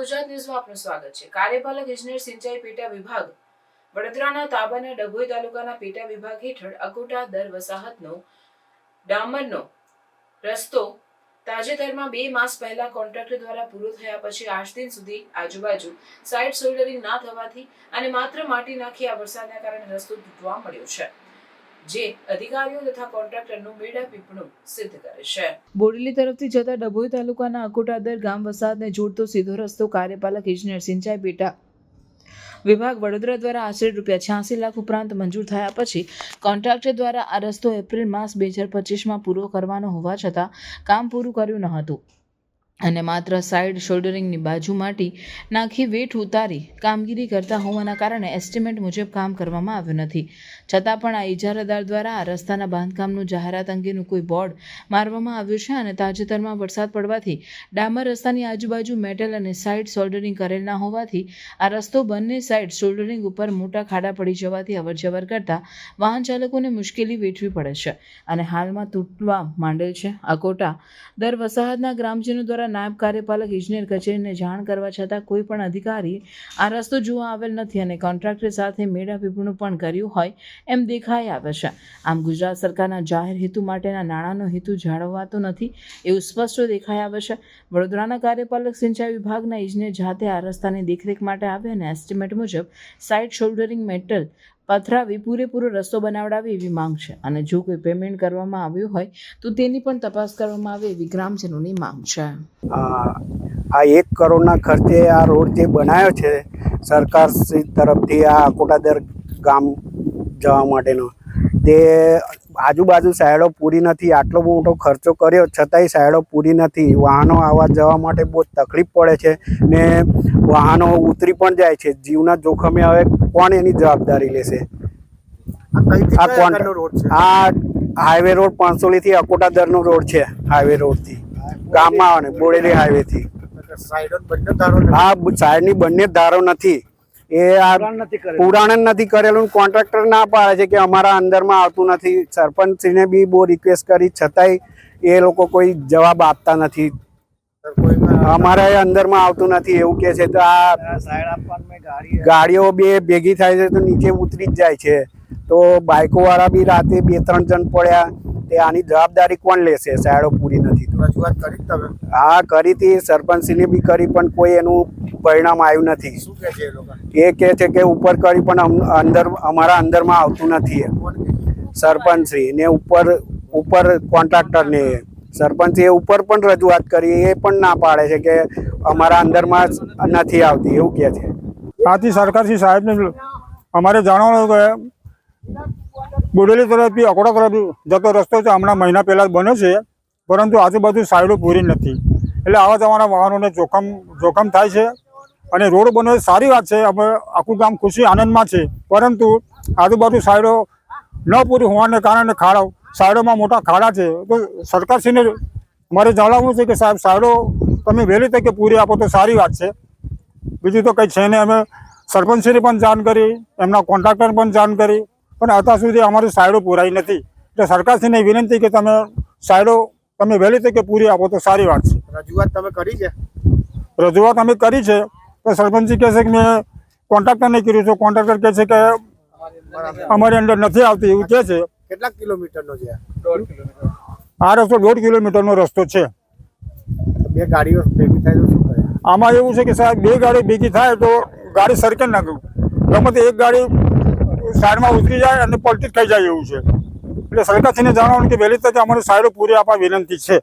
ગુજરાત ન્યૂઝમાં આપનું સ્વાગત છે। કાર્યપાલક ઇજનેર સિંચાઈ પેટા વિભાગ વડોદરાના તાબાના ડભોઈ તાલુકાના પેટા વિભાગ હેઠળ અકોટા દર વસાહતનો ડામરનો રસ્તો તાજેતરમાં 2 માસ પહેલા કોન્ટ્રાક્ટર દ્વારા પૂરો થયા પછી 8 દિન સુધી આજુબાજુ સાઇડ સોલ્ડરિંગ ના થવાથી અને માત્ર માટી નાખી આ વરસાદના કારણે રસ્તો તૂટવા મળ્યો છે, જે અધિકારીઓ તથા કોન્ટ્રાક્ટરનું મેળાપીપણું સિદ્ધ કરે છે। બોડેલી તરફથી જતા ડભોઈ તાલુકાના અકોટાદર ગામ વસાહતને જોડતો સીધો રસ્તો કાર્યપાલક ઇજનેર સિંચાઈ પેટા વિભાગ વડોદરા દ્વારા આશરે ₹86 લાખ ઉપરાંત મંજૂર થયા પછી કોન્ટ્રાક્ટર દ્વારા આ રસ્તો એપ્રિલ માસ 2025માં પૂરો કરવાનો હોવા છતાં કામ પૂરું કર્યું ન હતું અને માત્ર સાઇડ શોલ્ડરિંગની બાજુ માટી નાખી વેઠ ઉતારી કામગીરી કરતા હોવાના કારણે એસ્ટિમેટ મુજબ કામ કરવામાં આવ્યું નથી। છતાં પણ આ ઇજારાદાર દ્વારા આ રસ્તાના બાંધકામનું જાહેરાત અંગેનું કોઈ બોર્ડ મારવામાં આવ્યું છે અને તાજેતરમાં વરસાદ પડવાથી ડામર રસ્તાની આજુબાજુ મેટલ અને સાઇડ સોલ્ડરિંગ કરેલ ના હોવાથી આ રસ્તો બંને સાઇડ સોલ્ડરિંગ ઉપર મોટા ખાડા પડી જવાથી અવરજવર કરતા વાહન ચાલકોને મુશ્કેલી વેઠવી પડે છે અને હાલમાં તૂટવા માંડેલ છે। અકોટા દર વસાહતના ગ્રામજનો દ્વારા નાયબ કાર્યપાલક ઇજનેર કચેરીને જાણ કરવા છતાં કોઈ પણ અધિકારી આ રસ્તો જોવા આવેલ નથી અને કોન્ટ્રાક્ટર સાથે મેળાપીપણું પણ કર્યું હોય એમ દેખાઈ આવે છે। આમ ગુજરાત સરકારના જાહેર હેતુ માટેના નાણાંનો હેતુ જાળવવાતો નથી એવું સ્પષ્ટ દેખાઈ આવે છે। વડોદરાના કાર્યપાલક સિંચાઈ વિભાગના ઇજનેર જાતે આ રસ્તાની દેખરેખ માટે આવે અને એસ્ટિમેટ મુજબ સાઇડ શોલ્ડરિંગ મેટલ પથરાવી પૂરેપૂરો રસ્તો બનાવડાવે એવી માંગ છે અને જો કોઈ પેમેન્ટ કરવામાં આવ્યું હોય તો તેની પણ તપાસ કરવામાં આવે એવી ગ્રામજનોની માંગ છે। આ 1 કરોડના ખર્ચે આ રોડ જે બનાવ્યો છે સરકાર તરફથી આ અકોટાદર ગામ જવા માટેનો, તે આજુબાજુ સાઈડો પૂરી નથી। આટલો મોટો ખર્ચો કર્યો છતાંય સાઈડો પૂરી નથી। વાહનો આવવા જવા માટે બહુ તકલીફ પડે છે ને વાહનો ઉતરી પણ જાય છે। જીવના જોખમે હવે કોણ એની જવાબદારી લેશે? આ હાઈવે રોડ પાંચોલીથી અકોટાદરનો રોડ છે। હાઈવે રોડથી ગામમાં આવે ને બોડેલી હાઈવેથી આ સાઈડની બંને ધારો નથી, એ આ પુરાણ નથી કરેલું। કોન્ટ્રાક્ટર ના પાડે છે કે અમારા અંદરમાં આવતું નથી। સરપંચશ્રીને બી બહુ રિક્વેસ્ટ કરી છતાંય એ લોકો કોઈ જવાબ આપતા નથી। અમારા અંદરમાં આવતું નથી એવું કે છે। તો આ ગાડીઓ બે ભેગી થાય છે તો નીચે ઉતરી જ જાય છે। તો બાઇકો વાળા બી રાતે 2-3 જણ પડ્યા, તે આની જવાબદારી કોણ લેશે? સાઈડો પૂરી નથી તો રજૂઆત કરી તમે? હા કરી હતી, સરપંચશ્રીને બી કરી પણ કોઈ એનું પરિણામ આવ્યું નથી। શું કહે છે એ લોકો? એ કહે છે કે ઉપર કરી પણ અંદર અમારા અંદરમાં આવતું નથી। સરપંચશ્રી ને ઉપર કોન્ટ્રાક્ટરને સરપંચ એ ઉપર પણ રજૂઆત કરી, એ પણ ના પાડે છે કે અમારા અંદરમાં નથી આવતી એવું કહે છે। આથી સરકારશ્રી સાહેબને અમારે જાણવાનું કે બોડેલી તરફથી અકોટા તરફ જતો રસ્તો છે, હમણાં મહિના પહેલાં જ બન્યો છે, પરંતુ આજુબાજુ સાઈડો પૂરી નથી, એટલે આવા જવાના વાહનોને જોખમ થાય છે। અને રોડ બન્યો સારી વાત છે, અમે આખું ગામ ખુશી આનંદમાં છે, પરંતુ આજુબાજુ સાઈડો ન પૂરી હોવાને કારણે સાઈડોમાં મોટા ખાડા છે। તો સરકારશ્રીને મારે જણાવવું છે કે સાહેબ સાઈડો તમે વહેલી તકે પૂરી આપો તો સારી વાત છે, બીજું તો કંઈ છે નહીં। અમે સરપંચશ્રીને પણ જાણ કરી, એમના કોન્ટ્રાક્ટરને પણ જાણ કરી, પણ અત્યાર સુધી અમારી સાઈડો પૂરાઈ નથી। એટલે સરકારશ્રીને વિનંતી કે તમે સાઈડો તમે વહેલી તકે પૂરી આપો તો સારી વાત છે। રજૂઆત તમે કરી છે? રજૂઆત અમે કરી છે, તો સરપંચજી કહે છે કે મેં કોન્ટ્રાક્ટરને કર્યું છે, કોન્ટ્રાક્ટર કહે છે કે અમારી અંદર નથી આવતી એવું કહે છે। કેટલા કિલોમીટરનો છે? 1.5 કિલોમીટર। આ રસ્તો 1.5 કિલોમીટરનો રસ્તો છે। 2 ગાડીઓ ભેગી થાય તો શું કરે? આમાં એવું છે કે સાહેબ 2 ગાડી ભેગી થાય તો ગાડી સરકે ના ગમે તે એક ગાડી સાઈડમાં ઉતરી જાય અને પલટી થઈ જાય એવું છે। એટલે સરકારશ્રીને જાણવાનું કે વહેલી તકે અમારી સાઈડો પૂરી આપવા વિનંતી છે।